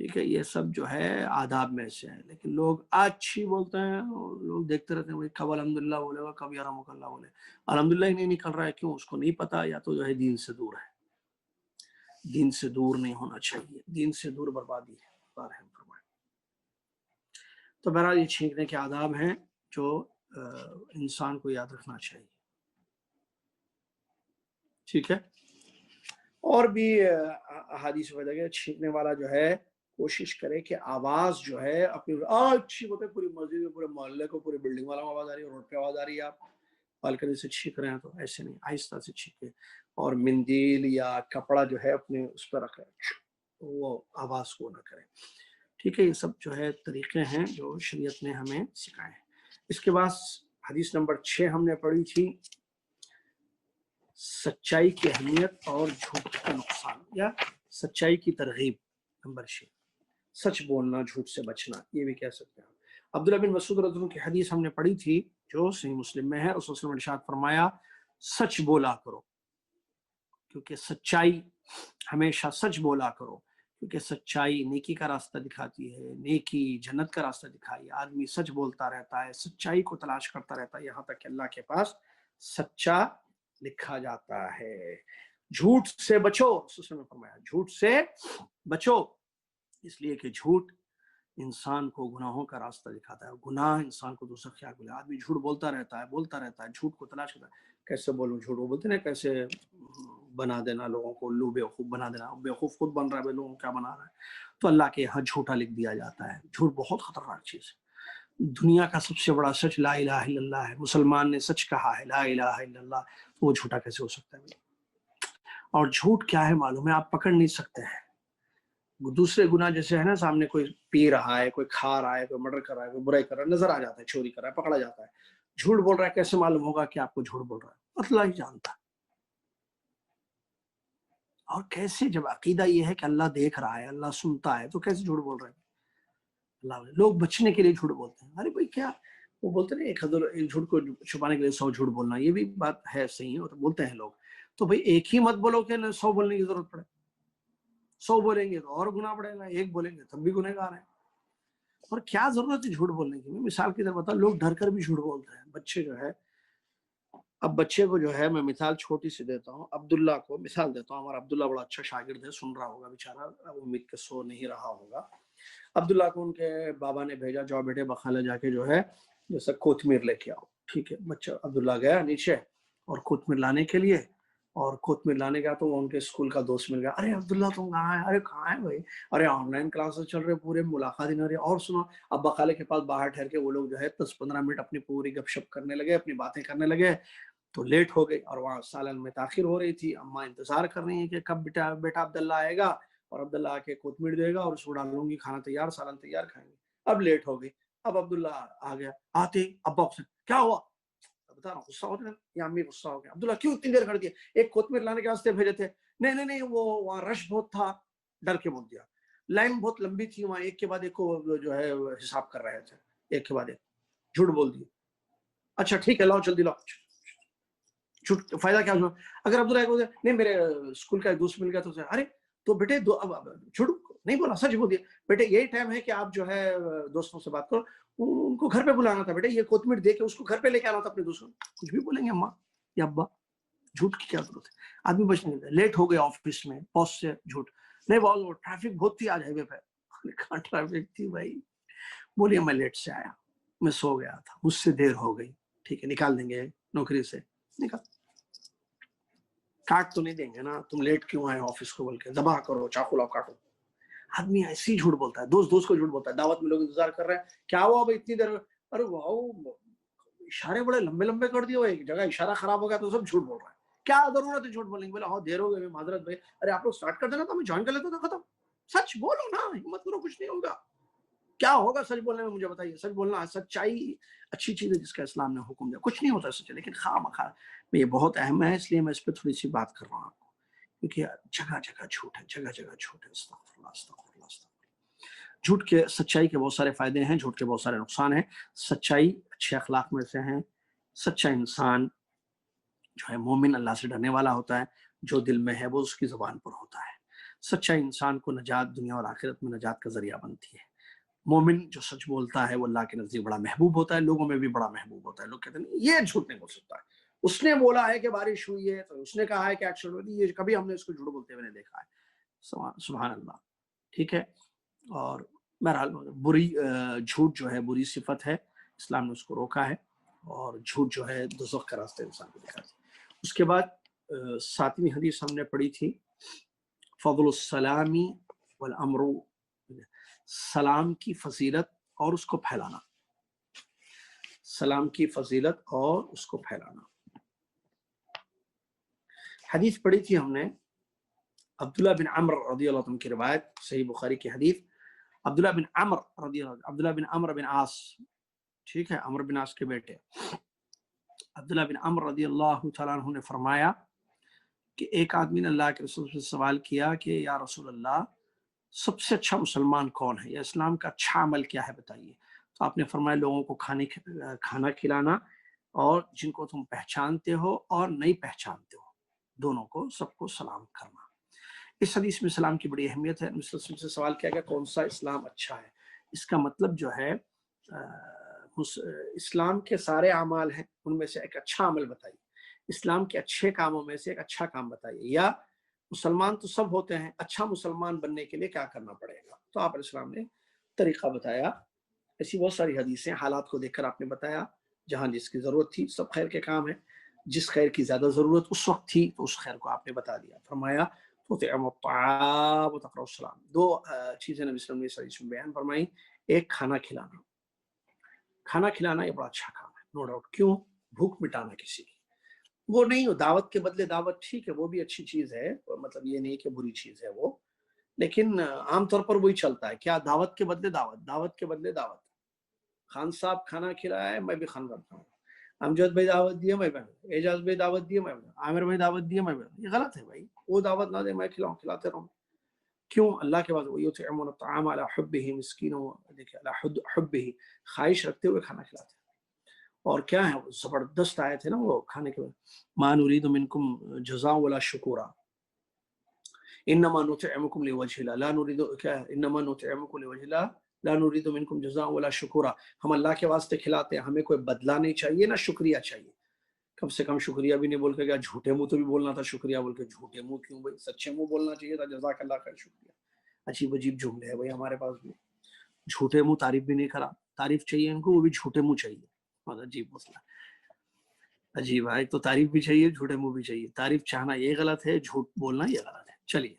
ٹھیک ہے، یہ سب جو ہے آداب میں سے ہے. لیکن لوگ اچھی بولتے ہیں، لوگ دیکھتے رہتے ہیں کب الحمدللہ بولے گا، کب یرحمک اللہ بولے. الحمدللہ ہی نہیں نکل رہا ہے، کیوں؟ اس کو نہیں پتا، یا تو جو ہے دین سے دور ہے. دین سے دور نہیں ہونا چاہیے، دین سے دور بربادی ہے. تو بہرحال یہ چھینکنے کے آداب ہیں جو انسان کو یاد رکھنا چاہیے. ٹھیک ہے. اور بھی احادیث میں دیکھیں چھینکنے والا جو ہے کوشش کرے کہ آواز جو ہے اپنی اچھی ہوتے، پوری مسجد میں، پورے محلے کو، پوری بلڈنگ والا آواز آ رہی ہے، روڈ پہ آواز آ رہی ہے، آپ بالکنی سے چھینک رہے ہیں، تو ایسے نہیں، آہستہ سے چھینکے. اور مندیل یا کپڑا جو ہے اپنے اس پہ رکھے، وہ آواز کو نہ کرے. ٹھیک ہے. یہ سب جو ہے طریقے ہیں جو شریعت نے ہمیں سکھائے ہیں. اس کے بعد حدیث نمبر 6 ہم نے پڑھی تھی، سچائی کی اہمیت اور جھوٹ کا نقصان، یا سچائی کی ترغیب. نمبر 6 سچ بولنا، جھوٹ سے بچنا، یہ بھی کہہ سکتے ہیں. عبداللہ بن مسعود رضی اللہ عنہ کی حدیث ہم نے پڑھی تھی جو صحیح مسلم میں ہے. رسول صلی اللہ علیہ وسلم نے ارشاد فرمایا سچ بولا کرو، کیونکہ سچائی، ہمیشہ سچ بولا کرو، کیونکہ سچائی نیکی کا راستہ دکھاتی ہے، نیکی جنت کا راستہ دکھائی. آدمی سچ بولتا رہتا ہے، سچائی کو تلاش کرتا رہتا ہے، یہاں تک کہ اللہ کے پاس سچا لکھا جاتا ہے. جھوٹ سے بچو، رسول نے فرمایا جھوٹ سے بچو، اس لیے کہ جھوٹ انسان کو گناہوں کا راستہ دکھاتا ہے. گناہ انسان کو دوسرا خیال بولے. آدمی جھوٹ بولتا رہتا ہے، جھوٹ کو تلاش کرتا ہے. کیسے بولوں جھوٹ؟ وہ بولتے ہیں کیسے بنا دینا لوگوں کو، الو بیوقوف بنا دینا. بیوقوف خود بن رہا ہے، لوگوں کو کیا بنا رہا ہے؟ تو اللہ کے یہاں جھوٹا لکھ دیا جاتا ہے. جھوٹ بہت خطرناک چیز ہے. دنیا کا سب سے بڑا سچ لا الہ الا اللہ ہے. مسلمان نے سچ کہا ہے لا الہ الا اللہ، تو وہ جھوٹا کیسے ہو سکتا ہے؟ اور جھوٹ کیا ہے معلوم ہے؟ آپ پکڑ نہیں سکتے ہیں. دوسرے گناہ جیسے ہے نا، سامنے کوئی پی رہا ہے، کوئی کھا رہا ہے، کوئی مرڈر کر رہا ہے، کوئی برائی کر رہا ہے، نظر آ جاتا ہے، چوری کر رہا ہے، پکڑا جاتا ہے. جھوٹ بول رہا ہے، کیسے معلوم ہوگا کہ آپ کو جھوٹ بول رہا ہے؟ اللہ ہی جانتا ہے. اور کیسے، جب عقیدہ یہ ہے کہ اللہ دیکھ رہا ہے، اللہ سنتا ہے، تو کیسے جھوٹ بول رہے ہیں؟ اللہ. لوگ بچنے کے لیے جھوٹ بولتے ہیں. ارے بھائی کیا وہ بولتے ہیں، ایک جھوٹ کو چھپانے کے لیے 100 جھوٹ بولنا، یہ بھی بات ہے صحیح ہے، بولتے ہیں لوگ. تو بھائی ایک ہی مت بولو کہ 100 بولنے کی ضرورت پڑے. 100 بولیں گے تو اور گناہ بڑھے گا، ایک بولیں گے تب بھی گنہ گار ہیں. اور کیا ضرورت ہے جھوٹ بولنے کی؟ میں مثال کی طرف بتا، لوگ ڈر کر بھی جھوٹ بولتے ہیں. بچے جو ہے، اب بچے کو جو ہے میں مثال چھوٹی سی دیتا ہوں. عبداللہ کو مثال دیتا ہوں. ہمارا عبداللہ بڑا اچھا شاگرد ہے، سن رہا ہوگا بیچارہ، امید کے سو نہیں رہا ہوگا. عبداللہ کو ان کے بابا نے بھیجا، جاؤ بیٹے بخالہ جا کے جو ہے جیسے کوتمیر لے کے آؤ. ٹھیک ہے. بچہ عبداللہ گیا نیچے اور کوتمیر لانے کے لیے، اور کوتمیر لانے گیا تو ان کے اسکول کا دوست مل گیا. ارے عبداللہ تم کہاں ہے؟ ارے کہاں ہے بھائی؟ ارے آن لائن کلاسز چل رہے، پورے ملاقات ہی نہیں ہو رہی. اور سنو، اب بخالے کے پاس باہر ٹھہر کے وہ لوگ جو ہے 10-15 منٹ اپنی پوری گپ شپ کرنے لگے، اپنی باتیں کرنے لگے. تو لیٹ ہو گئی، اور وہاں سالن میں تاخیر ہو رہی تھی. اماں انتظار کر رہی ہیں کہ کب بیٹا عبداللہ آئے گا، اور عبداللہ آ کے کوتمیر دے گا، اور اس کو ڈالوں گی، کھانا تیار، سالن تیار، کھائیں گے. اب لیٹ ہو گئی. اب عبداللہ آ گیا. آتے ابا سے کیا ہوا؟ بتا رہا ہوں، غصہ ہوتا ہے یا امی غصہ ہو گیا. عبداللہ کیوں اتنی دیر کر دیا؟ ایک کوتمیر لانے کے واسطے بھیجے تھے. نہیں وہ وہاں رش بہت تھا، ڈر کے بول دیا. لائن بہت لمبی تھی وہاں، ایک کے بعد ایک کو جو ہے حساب کر رہے تھے، ایک کے بعد ایک. جھوٹ بول دیا. اچھا ٹھیک ہے، لاؤ جلدی لاؤ. جھوٹ فائدہ کیا ہوا؟ اگر عبداللہ نہیں میرے اسکول کا ایک دوست مل گیا تو ارے تو بیٹے جھوٹ نہیں بولا، سچ بول دیا. بیٹے یہی ٹائم ہے کہ آپ جو ہے دوستوں سے بات کرو، ان کو گھر پہ بلانا تھا. بیٹے یہ کوتمیر دے کے اس کو گھر پہ لے کے آنا تھا اپنے دوستوں. کچھ بھی بولیں گے اماں یا ابا. جھوٹ کی کیا ضرورت ہے؟ آدمی بچنے لگتا ہے. لیٹ ہو گیا آفس میں، باس سے جھوٹ. نہیں بہت ٹریفک بہت تھی آج ہائی وے پہ. کہاں ٹریفک تھی بھائی؟ بولیے میں لیٹ سے آیا، میں سو گیا تھا، مجھ سے دیر ہو گئی. ٹھیک ہے، نکال دیں گے نوکری سے، نکال. کاٹ تو نہیں دیں گے نا، تم لیٹ کیوں آئے آفس کو بول کے، دبا کرو، چاقو لاؤ کاٹو. آدمی ایسے ہی جھوٹ بولتا ہے. دوست کو جھوٹ بولتا ہے. دعوت میں لوگ انتظار کر رہے ہیں، کیا ہوا بھائی اتنی دیر؟ ارے واہ، اشارے بڑے لمبے لمبے کر دیے، ایک جگہ اشارہ خراب ہو گیا تو سب جھوٹ بول رہا ہے. کیا ضرورت ہے جھوٹ بولنے کی؟ بولے ہاں دیر ہو گئی، معذرت بھائی. ارے آپ لوگ اسٹارٹ کر دینا تو میں جوائن کر لیتا تھا، ختم. سچ بولو نا، ہمت کرو، کچھ نہیں ہوگا. کیا ہوگا سچ بولنے میں؟ مجھے بتائیے. سچ بولنا، سچائی اچھی چیز ہے جس کا اسلام نے حکم دیا. کچھ نہیں ہوتا سچ، لیکن خواہ یہ بہت اہم ہے، اس لیے میں اس پہ تھوڑی سی بات کر رہا ہوں آپ کو، کیونکہ جگہ جگہ جھوٹ ہے، جگہ جگہ جھوٹ ہے. استغفر اللہ استغفر اللہ استغفر اللہ. جھوٹ کے، سچائی کے بہت سارے فائدے ہیں، جھوٹ کے بہت سارے نقصان ہیں. سچائی اچھے اخلاق میں سے ہیں. سچا انسان جو ہے مومن، اللہ سے ڈرنے والا ہوتا ہے. جو دل میں ہے وہ اس کی زبان پر ہوتا ہے. سچائی انسان کو نجات دنیا اور آخرت میں نجات کا ذریعہ بنتی ہے۔ مومن جو سچ بولتا ہے وہ اللہ کے نزدیک بڑا محبوب ہوتا ہے، لوگوں میں بھی بڑا محبوب ہوتا ہے۔ لوگ کہتے ہیں یہ جھوٹ نہیں بول سکتا ہے، اس نے بولا ہے کہ بارش ہوئی ہے تو اس نے کہا ہے کہ ایکسیڈنٹ ہوئی، یہ کبھی ہم نے اس کو جھوٹ بولتے ہوئے نہیں دیکھا ہے۔ سبحان اللہ، ٹھیک ہے۔ اور بہرحال بری جھوٹ جو ہے بری صفت ہے، اسلام نے اس کو روکا ہے، اور جھوٹ جو ہے دوزخ کا راستہ انسان کو دکھاتا ہے۔ اس کے بعد 7ویں حدیث ہم نے پڑھی تھی، فضل السلام والامر، سلام کی فضیلت اور اس کو پھیلانا، سلام کی فضیلت اور اس کو پھیلانا۔ حدیث پڑھی تھی ہم نے عبداللہ بن عمرو رضی اللہ عنہ کی روایت، صحیح بخاری کی حدیث، عبداللہ بن عمرو بن عاص، ٹھیک ہے، عمرو بن عاص کے بیٹے عبداللہ بن عمرو رضی اللہ تعالیٰ عنہ نے فرمایا کہ ایک آدمی نے اللہ کے رسول سے سوال کیا کہ یا رسول اللہ، سب سے اچھا مسلمان کون ہے، یا اسلام کا اچھا عمل کیا ہے بتائیے۔ تو آپ نے فرمایا لوگوں کو کھانا کھلانا، اور جن کو تم پہچانتے ہو اور نہیں پہچانتے ہو دونوں کو، سب کو سلام کرنا۔ اس حدیث میں سلام کی بڑی اہمیت ہے۔ نبی صلی اللہ علیہ وسلم سے سوال کیا گیا کون سا اسلام اچھا ہے، اس کا مطلب جو ہے اسلام کے سارے اعمال ہیں، ان میں سے ایک اچھا عمل بتائیے، اسلام کے اچھے کاموں میں سے ایک اچھا کام بتائیے، یا مسلمان تو سب ہوتے ہیں، اچھا مسلمان بننے کے لیے کیا کرنا پڑے گا۔ تو آپ علیہ السلام نے طریقہ بتایا۔ ایسی بہت ساری حدیثیں، حالات کو دیکھ کر آپ نے بتایا، جہاں جس کی ضرورت تھی، سب خیر کے کام ہیں، جس خیر کی زیادہ ضرورت اس وقت تھی تو اس خیر کو آپ نے بتا دیا۔ فرمایا تطعم الطعام وتقرأ السلام، دو چیزیں نبی صلی اللہ علیہ وسلم نے بیان فرمائی، ایک کھانا کھلانا، کھانا کھلانا یہ بڑا اچھا کام ہے، نو ڈاؤٹ۔ کیوں؟ بھوک مٹانا کسی کی، وہ نہیں ہو دعوت کے بدلے دعوت، ٹھیک ہے وہ بھی اچھی چیز ہے، مطلب یہ نہیں کہ بری چیز ہے وہ، لیکن عام طور پر وہی چلتا ہے، کیا دعوت کے بدلے دعوت، دعوت کے بدلے دعوت۔ خان صاحب کھانا کھلایا ہے، میں بھی کھانا کھاتا ہوں، امجد بھائی دعوت دیا میں بھی، اعجاز بھائی دعوت دیا میں بھی، عامر بھائی دعوت دیا میں بھی، یہ غلط ہے بھائی، وہ دعوت نہ دے میں کھلاؤں، کھلاتے رہوں۔ کیوں؟ اللہ کے بعد وَيُطْعِمُونَ الطَّعَامَ عَلَىٰ حُبِّهِ مِسْكِينًا، دیکھیں علی حُبِّهِ، خواہش رکھتے ہوئے کھانا کھلاتے ہیں۔ اور کیا ہے زبردست آیت ہے نا وہ کھانے کے بعد، مَا نُرِيدُ مِنْكُمْ جَزَاءً وَلَا شُكُورًا انما نطعمكم لوجه الله لا نريد، انما نطعمكم لوجه الله لا نريد منكم جزاء ولا شکورا، ہم اللہ کے واسطے کھلاتے ہیں، ہمیں کوئی بدلہ نہیں چاہیے نہ شکریہ چاہیے۔ کم سے کم شکریہ بھی نہیں بول کے گیا، جھوٹے منہ تو بھی بولنا تھا شکریہ بول کے، جھوٹے منہ کیوں بھائی، سچے منہ بولنا چاہیے تھا جزاک اللہ خیر شکریہ۔ عجیب عجیب جملے ہیں بھائی ہمارے پاس بھی، جھوٹے منہ تعریف بھی نہیں کرا، تعریف چاہیے ان کو وہ بھی جھوٹے منہ چاہیے، بہت عجیب مسئلہ، عجیب ہے، ایک تو تعریف بھی چاہیے جھوٹے منہ بھی چاہیے، تعریف چاہنا یہ غلط ہے، جھوٹ بولنا یہ غلط ہے۔ چلیے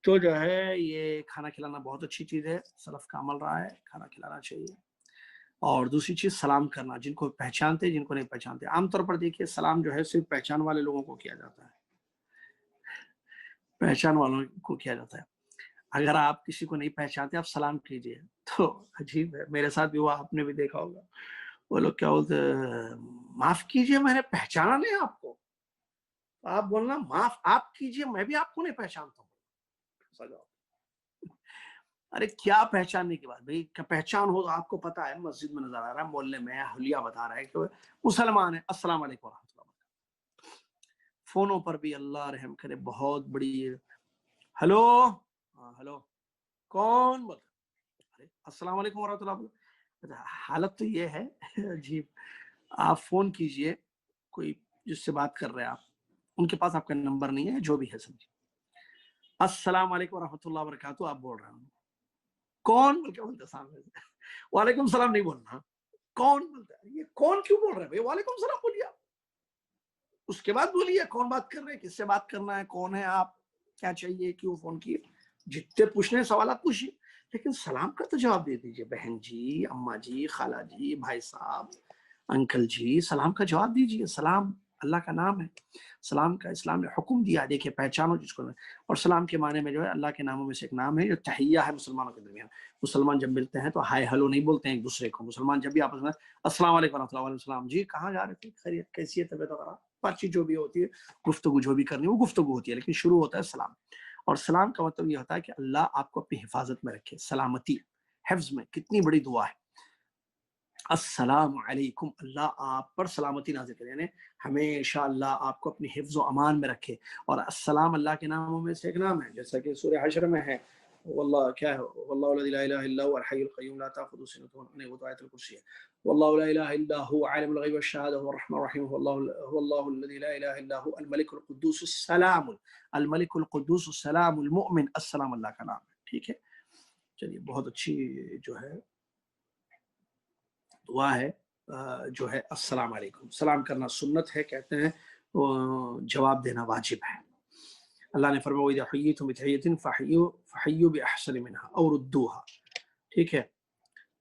تو جو ہے یہ کھانا کھلانا بہت اچھی چیز ہے، سلف کا عمل رہا ہے، کھانا کھلانا چاہیے۔ اور دوسری چیز سلام کرنا، جن کو پہچانتے جن کو نہیں پہچانتے۔ عام طور پر دیکھیے سلام جو ہے صرف پہچان والے لوگوں کو کیا جاتا ہے، پہچان والوں کو کیا جاتا ہے۔ اگر آپ کسی کو نہیں پہچانتے آپ سلام کیجئے تو عجیب ہے، میرے ساتھ بھی ہوا، آپ نے بھی دیکھا ہوگا، وہ لوگ کیا بولتے معاف کیجئے میں نے پہچانا نہیں آپ کو، آپ بولنا معاف آپ کیجئے میں بھی آپ کو نہیں پہچانتا ہوں۔ ارے کیا پہچاننے کی بات بھائی، پہچان ہو آپ کو پتا ہے، مسجد میں نظر آ رہا ہے، محلے میں حلیہ بتا رہا ہے کہ مسلمان ہے، السلام علیکم ورحمۃ اللہ وبرکاتہ۔ فونوں پر بھی اللہ رحم کرے بہت بڑی، ہلو ہلو کون بول، ارے السلام علیکم ورحمۃ اللہ وبرکاتہ۔ حالت تو یہ ہے عجیب، آپ فون کیجئے کوئی جس سے بات کر رہے ہیں آپ، ان کے پاس آپ کا نمبر نہیں ہے، جو بھی ہے سمجھے، السلام علیکم ورحمۃ اللہ وبرکاتہ آپ بول رہے ہیں، کون بول کے بولتے سامنے سے، وعلیکم السلام نہیں بولنا، کون بولتا ہے، یہ کون کیوں بول رہے ہیں بھائی، وعلیکم السلام بولیے آپ، اس کے بعد بولیے کون بات کر رہے ہیں، کس سے بات کرنا ہے، کون ہے آپ، کیا چاہیے، کیوں فون کیے، جتنے پوچھنے سوالات پوچھیے، لیکن سلام کا تو جواب دے دیجیے، بہن جی، اماں جی، خالہ جی، بھائی صاحب، انکل جی، سلام کا جواب دیجیے۔ سلام اللہ کا نام ہے، سلام کا اسلام نے حکم دیا، دیکھیے پہچانو جس کو، اور سلام کے معنی میں جو ہے اللہ کے ناموں میں سے ایک نام ہے جو تحیہ ہے مسلمانوں کے درمیان۔ مسلمان جب ملتے ہیں تو ہائے ہلو نہیں بولتے ہیں ایک دوسرے کو، مسلمان جب بھی آپس میں السلام علیکم ورحمۃ اللہ، وعلیکم السلام، جی کہاں جا رہے تھے، خیریت کیسی ہے، طبیعت وغیرہ، بات چیت جو بھی ہوتی ہے، گفتگو جو بھی کرنی وہ گفتگو ہوتی ہے، لیکن شروع ہوتا ہے سلام۔ اور سلام کا مطلب یہ ہوتا ہے کہ اللہ آپ کو اپنی حفاظت میں رکھے، سلامتی، حفظ میں، کتنی بڑی دعا ہے۔ السلام علیکم، اللہ آپ پر سلامتی نازل کرے، یعنی ہمیشہ اللہ آپ کو اپنی حفظ و امان میں رکھے. اور السلام اللہ کے ناموں میں سے ایک نام ہے، جیسا کہ سورہ حشر میں ہے، واللہ کیا ہے، واللہ الذی لا الہ الا هو الحی القیوم لا تاخذہ سنۃ ولا نوم، وہ تو آیت الکرسی ہے. واللہ لا الہ الا هو عالم الغیب والشہادہ هو الرحمن الرحیم، هو اللہ الذی لا الہ الا هو الملک القدوس السلام، الملک القدوس السلام المؤمن، السلام اللہ کا نام ہے. ٹھیک ہے، چلیے بہت اچھی جو ہے دعا ہے جو ہے السلام علیکم. سلام کرنا سنت ہے، کہتے ہیں جواب دینا واجب ہے. اللہ نے فرمایا وَإِذَا حُيِّيتُم بِتَحِيَّةٍ فَحَيُّوا بِأَحْسَنَ مِنْهَا أَوْ رُدُّوهَا. ٹھیک ہے،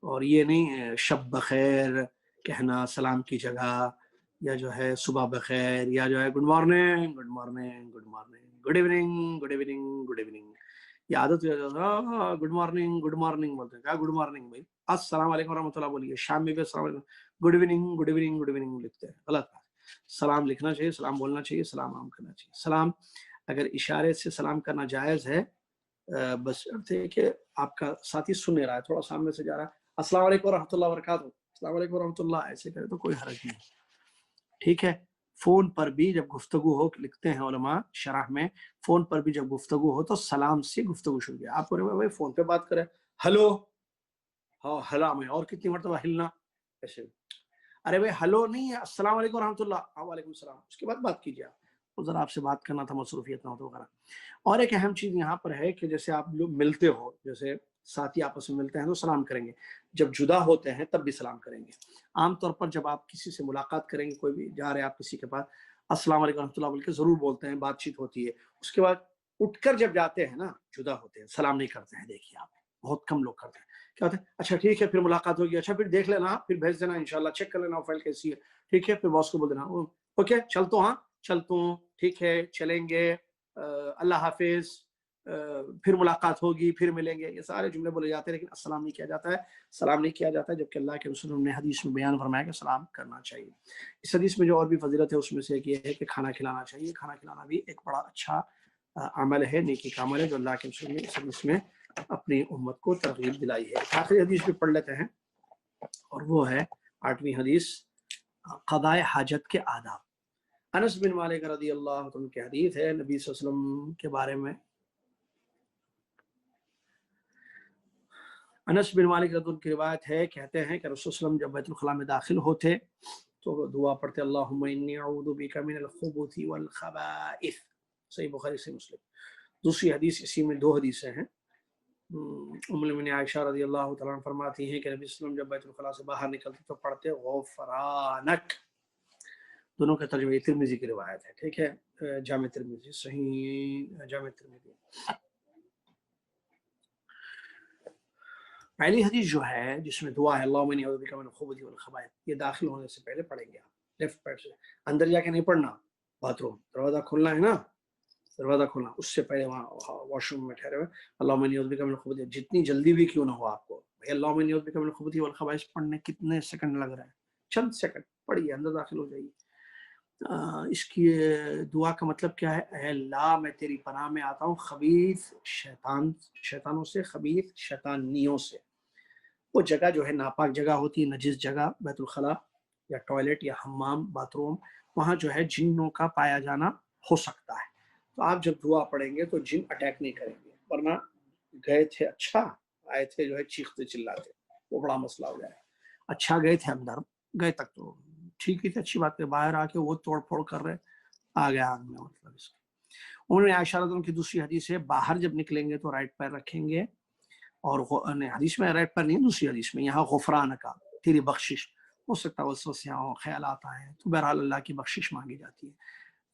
اور یہ نہیں شب بخیر کہنا سلام کی جگہ، یا جو ہے صبح بخیر، یا جو ہے good morning good morning good morning, good evening good evening good evening. یہ عادت گڈ مارننگ بولتے ہیں. کیا گڈ مارننگ بھائی، السلام علیکم ورحمۃ اللہ بولیے. شام میں بھی السلام علیکم، good evening good evening good evening لکھتے ہیں، غلط بات. سلام لکھنا چاہیے، سلام بولنا چاہیے، سلام عام کرنا چاہیے. سلام اگر اشارے سے سلام کرنا جائز ہے، بس ہے کہ آپ کا ساتھی سن نہیں رہا ہے، تھوڑا سامنے سے جا رہا ہے، السلام علیکم ورحمۃ اللہ وبرکاتہ، السلام علیکم ورحمۃ اللہ، ایسے کرے تو کوئی حرج نہیں. ٹھیک ہے. فون پر بھی جب گفتگو ہو، لکھتے ہیں علماء شرح میں، فون پر بھی جب گفتگو ہو تو سلام سے گفتگو شروع کیا. آپ بھائی فون پہ بات کریں، ہلو، ہاں ہلا میں اور کتنی مرتبہ ہلنا، ایسے ارے بھائی ہلو نہیں ہے، السلام علیکم ورحمۃ اللہ، وعلیکم السلام، اس کے بعد بات کیجیے. آپ ذرا آپ سے بات کرنا تھا، مصروفیت نہ ہو تو وغیرہ. اور ایک اہم چیز یہاں پر ہے کہ جیسے آپ لوگ ملتے ہو، جیسے ساتھی آپس میں ملتے ہیں تو سلام کریں گے، جب جدا ہوتے ہیں تب بھی سلام کریں گے. عام طور پر جب آپ کسی سے ملاقات کریں گے، کوئی بھی جا رہے ہیں آپ کسی کے پاس، السلام علیکم ورحمۃ اللہ بول کے ضرور بولتے ہیں، بات چیت ہوتی ہے. اس کے بعد اٹھ کر جب جاتے ہیں نا، جدا ہوتے ہیں، سلام نہیں کرتے ہیں. دیکھیے آپ بہت کم لوگ کرتے ہیں. کیا ہوتا ہے، اچھا ٹھیک ہے پھر ملاقات ہوگی، اچھا پھر دیکھ لینا، پھر بھیج دینا، انشاءاللہ چیک کر لینا فائل کیسی ہے. ٹھیک ہے، پھر باس کو بول دینا اوکے چلتا ہوں، ہاں چلتا ہوں، ٹھیک ہے چلیں گے، اللہ حافظ، پھر ملاقات ہوگی، پھر ملیں گے. یہ سارے جملے بولے جاتے ہیں، لیکن السلام نہیں کیا جاتا ہے. سلام نہیں کیا جاتا ہے، جبکہ اللہ کے رسول نے حدیث میں بیان فرمایا کہ سلام کرنا چاہیے. اس حدیث میں جو اور بھی فضیلت ہے اس میں سے ایک یہ ہے کہ کھانا کھلانا چاہیے. کھانا کھلانا بھی ایک بڑا اچھا عمل ہے، نیکی کا عمل ہے، جو اللہ کے رسول نے اس حدیث میں اپنی امت کو ترغیب دلائی ہے. آخری حدیث بھی پڑھ لیتے ہیں، اور وہ ہے 8ویں حدیث، قضاء حاجت کے آداب. انس بن مالک رضی اللہ عنہ کی حدیث ہے نبی صلی اللہ علیہ وسلم کے بارے میں. انس بن مالک رضی اللہ عنہ کی روایت ہے، کہتے ہیں کہ رسول صلی اللہ علیہ وسلم جب بیت الخلاء میں داخل ہوتے تو دعا پڑھتے، اللہم انی اعوذ بک من الخبث والخبائث. صحیح بخاری سے مسلم. دوسری حدیث، اسی میں دو حدیثیں ہیں. ام المؤمنین عائشہ رضی اللہ تعالیٰ عنہ فرماتی ہیں کہ نبی صلی اللہ علیہ وسلم جب بیت الخلاء سے باہر نکلتے تو پڑھتے غفرانک. دونوں کا ترجمہ، یہ ترمذی کی روایت ہے. ٹھیک ہے، جامع ترمذی، صحیح جامع ترمذی. پہلی حدیث جو ہے جس میں دعا ہے اللہم انی اعوذ بک من الخبث والخبائث، یہ داخل ہونے سے پہلے پڑھیں گے آپ، لیفٹ پیر سے. اندر جا کے نہیں پڑھنا، باتھ روم دروازہ کھولنا ہے نا، دروازہ کھولنا، اس سے پہلے وہاں واش روم میں ٹھہرے ہوئے اللہم انی اعوذ بک من الخبث، جتنی جلدی بھی کیوں نہ ہو آپ کو بھائی، اللہم انی اعوذ بک من الخبث والخبائث پڑھنے کتنے سیکنڈ لگ رہے ہیں، چند سیکنڈ پڑھیے، اندر داخل ہو جائیے. اس کی دعا کا مطلب کیا ہے، اے اللہ میں تیری پناہ میں آتا ہوں خبیث شیطانوں سے، خبیث شیطانیوں سے. وہ جگہ جو ہے ناپاک جگہ ہوتی ہے، نجس جگہ، بیت الخلاء یا ٹوائلٹ یا حمام باتھ روم، وہاں جو ہے جنوں کا پایا جانا ہو سکتا ہے. تو آپ جب دعا پڑھیں گے تو جن اٹیک نہیں کریں گے، ورنہ گئے تھے اچھا، آئے تھے جو ہے چیختے چلاتے، وہ بڑا مسئلہ ہو جائے. اچھا گئے تھے اندر، گئے تک تو ٹھیک ہی تھی، اچھی بات ہے، باہر آ کے وہ توڑ پھوڑ کر رہے، آ گیا آگ میں، مطلب اس کا. انہوں نے عائشہ رضی اللہ عنہا کی دوسری حدیث ہے، باہر جب نکلیں گے تو رائٹ پیر رکھیں گے، اور حدیث میں رائٹ پیر نہیں، دوسری حدیث میں یہاں غفران کا، تیری بخشش. ہو سکتا ہے وسوسیاں ہوں، خیالات آئیں، تو بہرحال اللہ کی بخشش مانگی جاتی ہے.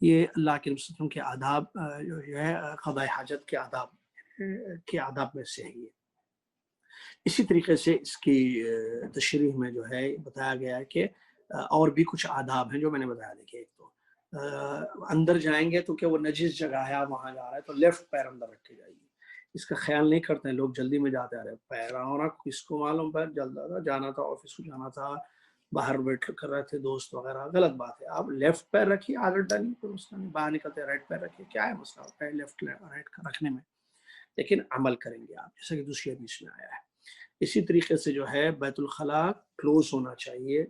یہ اللہ کے رسول کے آداب جو ہے قضاء حاجت کے آداب میں سے ہے. یہ اسی طریقے سے اس کی تشریح میں جو ہے بتایا گیا ہے کہ اور بھی کچھ آداب ہیں جو میں نے بتایا. دیکھیے، ایک تو اندر جائیں گے تو کہ وہ نجس جگہ ہے، وہاں جا رہا ہے تو لیفٹ پیر اندر رکھ کے جائیے. اس کا خیال نہیں کرتے ہیں لوگ، جلدی میں جاتے آ رہے، پیر ہونا کس کو معلوم، پیر جلدا تھا، جانا تھا آفس کو، جانا تھا، باہر ویٹ کر رہے تھے دوست وغیرہ، غلط بات ہے. آپ لیفٹ پیر رکھیے، عادت ڈالیے، کوئی مسئلہ نہیں. باہر نکلتے رائٹ پیر رکھیے، کیا ہے مسئلہ ہوتا ہے لیفٹ رائٹ رکھنے میں، لیکن عمل کریں گے آپ جیسا کہ دوسری حدیث میں آیا ہے. اسی طریقے سے جو ہے بیت الخلا کلوز ہونا چاہیے،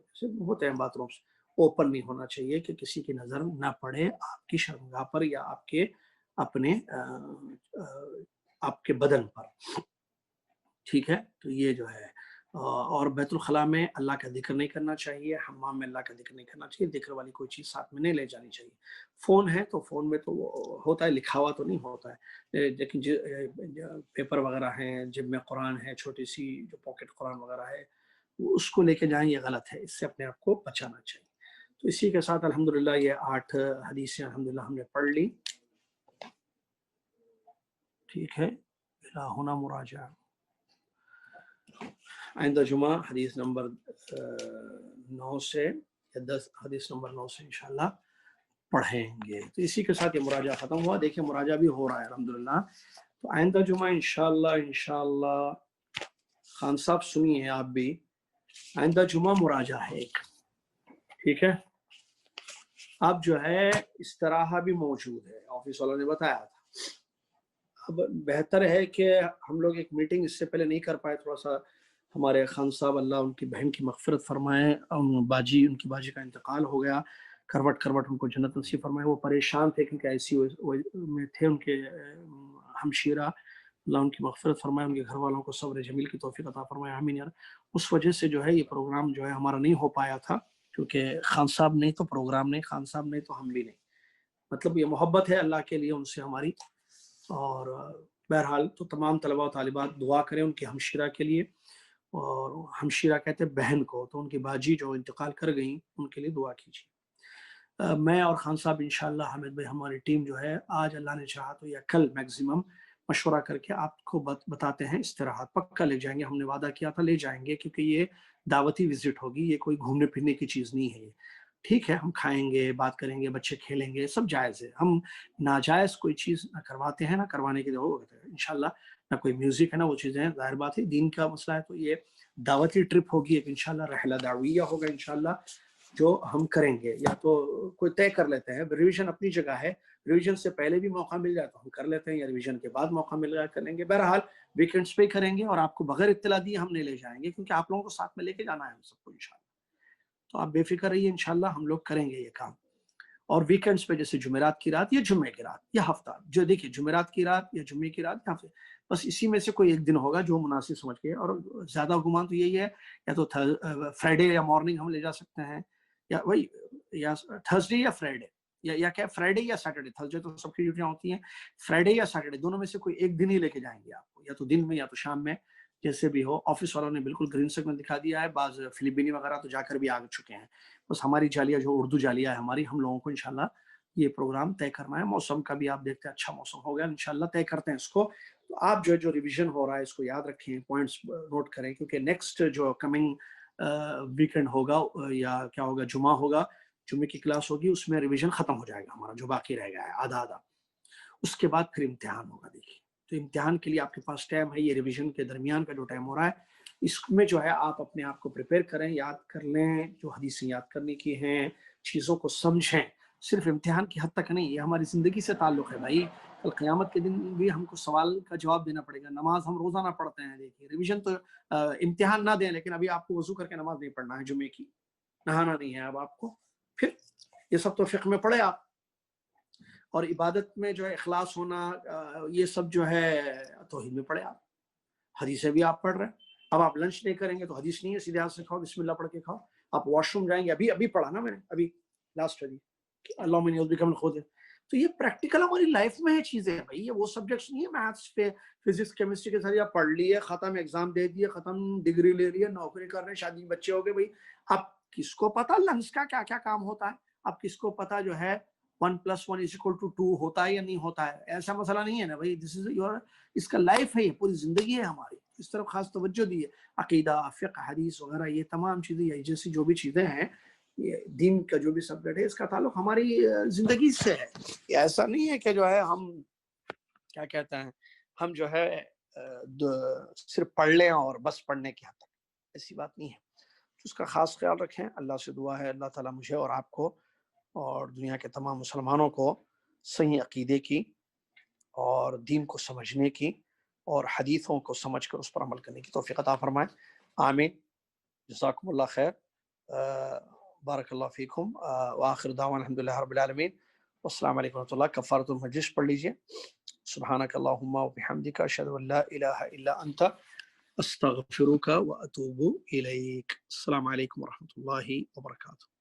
ہوتے ہیں باتھ رومس، اوپن نہیں ہونا چاہیے کہ کسی کی نظر نہ پڑے آپ کی شرمگاہ پر یا آپ کے اپنے آپ کے بدن پر، ٹھیک ہے. تو یہ جو ہے، اور بیت الخلاء میں اللہ کا ذکر نہیں کرنا چاہیے، حمام میں اللہ کا ذکر نہیں کرنا چاہیے، ذکر والی کوئی چیز ساتھ میں نہیں لے جانی چاہیے. فون ہے تو فون میں تو ہوتا ہے، لکھا ہوا تو نہیں ہوتا ہے، لیکن پیپر وغیرہ ہیں، جب میں قرآن ہے، چھوٹی سی جو پاکٹ قرآن وغیرہ ہے، اس کو لے کے جائیں، یہ غلط ہے، اس سے اپنے آپ کو بچانا چاہیے. تو اسی کے ساتھ الحمدللہ یہ 8 حدیثیں الحمدللہ ہم نے پڑھ لی، ٹھیک ہے. الہنا مراجعہ، آئندہ جمعہ حدیث نمبر 9 سے یا 10، حدیث نمبر 9 سے انشاءاللہ پڑھیں گے. تو اسی کے ساتھ یہ مراجعہ ختم ہوا. دیکھیں مراجعہ بھی ہو رہا ہے الحمدللہ. تو آئندہ جمعہ انشاءاللہ خان صاحب سنیے آپ بھی، آئندہ جمعہ مراجعہ ہے ایک، ٹھیک ہے. اب جو ہے استراحہ بھی موجود ہے، آفس والوں نے بتایا تھا. اب بہتر ہے کہ ہم لوگ ایک میٹنگ اس سے پہلے نہیں کر پائے، تھوڑا سا ہمارے خان صاحب اللہ ان کی بہن کی مغفرت فرمائے، ان کی باجی کا انتقال ہو گیا، کروٹ ان کو جنت نصیب فرمائے. وہ پریشان تھے کیونکہ ایسی میں تھے، ان کے ہمشیرہ، اللہ ان کی مغفرت فرمائے، ان کے گھر والوں کو صبر جمیل کی توفیق عطا فرمائے، آمین. یار اس وجہ سے جو ہے یہ پروگرام جو ہے ہمارا نہیں ہو پایا تھا، کیونکہ خان صاحب نہیں تو پروگرام نہیں، خان صاحب نہیں تو ہم بھی نہیں. مطلب یہ محبت ہے اللہ کے لیے ان سے ہماری. اور بہرحال تو تمام طلباء و طالبات دعا کریں ان کی ہمشیرہ کے لیے، اور ہمشیرہ کہتے ہیں بہن کو، تو ان کی باجی جو انتقال کر گئیں ان کے لیے دعا کیجیے. میں اور خان صاحب انشاءاللہ، حامد بھائی، ہماری ٹیم جو ہے آج اللہ نے چاہا تو یا کل میکسیمم مشورہ کر کے آپ کو بتاتے ہیں. استراحت پکا لے جائیں گے، ہم نے وعدہ کیا تھا لے جائیں گے، کیونکہ یہ دعوتی وزٹ ہوگی، یہ کوئی گھومنے پھرنے کی چیز نہیں ہے. ٹھیک ہے، ہم کھائیں گے، بات کریں گے، بچے کھیلیں گے، سب جائز ہے. ہم ناجائز کوئی چیز نہ کرواتے ہیں، نہ کروانے کے لیے انشاءاللہ، نہ کوئی میوزک ہے، نہ وہ چیزیں ہیں. ظاہر بات ہے دین کا مسئلہ ہے، تو یہ دعوتی ٹرپ ہوگی ایک انشاءاللہ، رحلہ دعویہ ہوگا انشاءاللہ، جو ہم کریں گے. یا تو کوئی طے کر لیتے ہیں، ریویژن اپنی جگہ ہے، ریویژن سے پہلے بھی موقع مل جائے تو ہم کر لیتے ہیں، یا ریویژن کے بعد موقع مل جائے کریں گے. بہرحال ویکینڈز پہ کریں گے، اور آپ کو بغیر اطلاع دیے ہم نہیں لے جائیں گے، کیونکہ آپ لوگوں کو ساتھ میں لے کے جانا ہے ہم سب کو انشاءاللہ. تو آپ بے فکر رہیے، انشاءاللہ ہم لوگ کریں گے یہ کام. اور ویکینڈز پہ جیسے جمعرات کی رات یا جمعے کی رات یا ہفتہ، جو دیکھیے جمعرات کی رات یا جمعے کی رات، یا بس اسی میں سے کوئی ایک دن ہوگا جو مناسب سمجھ کے. اور زیادہ گمان تو یہی ہے، یا تو فرائیڈے یا مارننگ ہم لے جا سکتے ہیں، یا وہی یا تھرسڈے یا فرائیڈے، یا کیا فرائیڈے یا سیٹرڈے. تھرسڈے تو سب کی ڈیوٹیاں ہوتی ہیں، فرائیڈے یا سیٹرڈے دونوں میں سے کوئی ایک دن ہی لے کے جائیں گے آپ کو، یا تو دن میں یا تو شام میں، جیسے بھی ہو. آفس والوں نے بالکل گرین سگنل دکھا دیا ہے، بعض فلپینی وغیرہ تو جا کر بھی آ چکے ہیں. بس ہماری جالیہ جو اردو جالیہ ہے ہماری، ہم لوگوں کو انشاءاللہ یہ پروگرام طے کرنا ہے. موسم کا بھی آپ دیکھتے ہیں اچھا موسم ہو گیا، انشاءاللہ طے کرتے ہیں اس کو. تو آپ جو ریویژن ہو رہا ہے اس کو یاد رکھیں، پوائنٹس نوٹ کریں، کیونکہ نیکسٹ جو کمنگ ویکینڈ ہوگا یا کیا ہوگا، جمعہ ہوگا، جمعے کی کلاس ہوگی، اس میں ریویژن ختم ہو جائے گا ہمارا، جو باقی رہ گیا ہے آدھا. اس کے بعد پھر امتحان ہوگا. دیکھیے تو امتحان کے لیے آپ کے پاس ٹائم ہے، یہ ریویژن کے درمیان کا جو ٹائم ہو رہا ہے، اس میں جو ہے آپ اپنے آپ کو پریپیئر کریں، یاد کر لیں، جو حدیثیں یاد کرنے کی ہیں، چیزوں کو سمجھیں. صرف امتحان کی حد تک نہیں، یہ ہماری زندگی سے تعلق ہے بھائی. کل قیامت کے دن بھی ہم کو سوال کا جواب دینا پڑے گا. نماز ہم روزانہ پڑھتے ہیں، دیکھیے ریویژن تو امتحان نہ دیں، لیکن ابھی آپ کو وضو کر کے نماز نہیں پڑھنا ہے، جمعے کی نہانا نہیں ہے اب آپ کو. پھر یہ سب تو فقہ میں پڑھے آپ. اور عبادت میں جو ہے اخلاص ہونا، یہ سب جو ہے توحید میں پڑھے آپ. حدیثیں بھی آپ پڑھ رہے ہیں. اب آپ لنچ نہیں کریں گے تو حدیث نہیں ہے، سیدھے ہاتھ سے کھاؤ، بسم اللہ پڑھ کے کھاؤ. آپ واش روم جائیں گے، ابھی پڑھا نا میں نے، ابھی لاسٹ حدیث اللہم انی اعوذ بک من الخبث. تو یہ پریکٹیکل ہماری لائف میں ہے چیزیں بھائی. یہ وہ سبجیکٹس نہیں ہے میتھس پہ، فزکس کیمسٹری کے ساتھ پڑھ لیے، ختم، ایگزام دے دیے، ختم، ڈگری لے لیے، نوکری کر رہے ہیں، شادی بچے ہو گئے. بھائی اب کس کو پتا لنچ کا کیا کیا کام ہوتا ہے؟ اب کس کو پتا جو ہے 1+1=2 ہوتا ہے یا نہیں ہوتا ہے؟ ایسا مسئلہ نہیں ہے نا بھائی. دس از یور، اس کا لائف ہے، یہ پوری زندگی ہے ہماری. اس طرف خاص توجہ دی ہے. عقیدہ، فقہ، حدیث وغیرہ، یہ تمام چیزیں، یہ جیسی جو بھی چیزیں ہیں، یہ دین کا جو بھی سبجیکٹ ہے، اس کا تعلق ہماری زندگی سے ہے. ایسا نہیں ہے کہ جو ہے ہم کیا کہتے ہیں، ہم جو ہے صرف پڑھ لیں اور بس پڑھنے کی حد تک. ایسی بات نہیں ہے. اس کا خاص خیال رکھیں. اللہ سے دعا ہے اللہ تعالیٰ مجھے اور آپ کو اور دنیا کے تمام مسلمانوں کو صحیح عقیدے کی اور دین کو سمجھنے کی اور حدیثوں کو سمجھ کر اس پر عمل کرنے کی توفیق عطا فرمائے. آمین. جزاکم اللہ خیر. بارک اللہ فیکم. وآخر دعوانا الحمدللہ رب العالمین. والسلام علیکم ورحمۃ اللہ. کفارۃ المجلس پڑھ لیجیے. سبحانک اللہم وبحمدک اشہد ان لا الہ الا انت استغفرک واتوب الیک. السلام علیکم ورحمۃ اللہ وبرکاتہ.